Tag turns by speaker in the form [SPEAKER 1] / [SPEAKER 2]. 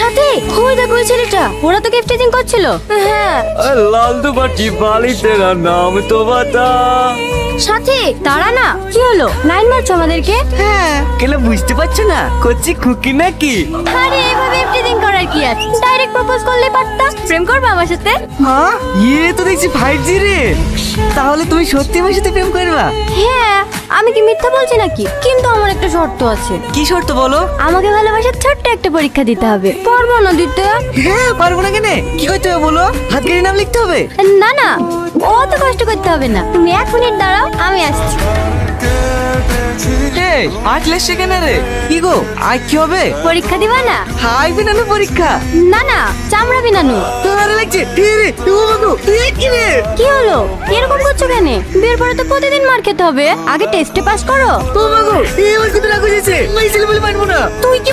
[SPEAKER 1] সাথে ওই দেখো ওই ছেলেটা, ওরা তো গিফটিং করছিল। হ্যাঁ
[SPEAKER 2] लाल दुपट्टी वाली तेरा नाम तो बता।
[SPEAKER 1] সাথে তারা না, কি হলো লাইন মারছো আমাদেরকে?
[SPEAKER 2] হ্যাঁ কেলা বুঝতে পারছো না করছি খুকি নাকি?
[SPEAKER 1] আরে এভাবে গিফটিং করার কি আছে, ডাইরেক্ট প্রপোজ করলে পারতা। প্রেম করবে আমার সাথে?
[SPEAKER 2] হ্যাঁ ইয়ে তো দেখছি 5G রে। তাহলে তুমি সত্যি আমার সাথে প্রেম করবা?
[SPEAKER 1] হ্যাঁ, আমি কি মিথ্যা বলছি নাকি? কিন্তু আমার একটা শর্ত আছে।
[SPEAKER 2] কি শর্ত বলো?
[SPEAKER 1] আমাকে ভালোবাসার ছোট্ট একটা পরীক্ষা দিতে হবে। পারবো না দিতে?
[SPEAKER 2] হ্যাঁ পারবো না কেন, কি করতে হবে বলো? হাত কেটে নাম লিখতে হবে?
[SPEAKER 1] না না, অত কষ্ট করতে হবে না। তুমি 1 মিনিট দাঁড়াও, আমি আসছি।
[SPEAKER 2] এই আটলে সেখানে রে, কি গো আজ কি হবে?
[SPEAKER 1] পরীক্ষা দিবা না?
[SPEAKER 2] হাই বিনানো পরীক্ষা?
[SPEAKER 1] না না, চামড়া বিনানো।
[SPEAKER 2] তোমার লাগছে রে ও বাবু তুই কি রে?
[SPEAKER 1] কি হলো এরকম করছো কেন? বিয়ের পরে তো প্রতিদিন মার খেতে হবে, আগে টেস্টে পাস করো।
[SPEAKER 2] ও বাবু এই আমার কিন্তু রাগ হয়েছে, আমি ছেলে বলে পারবো না।
[SPEAKER 1] তুই কি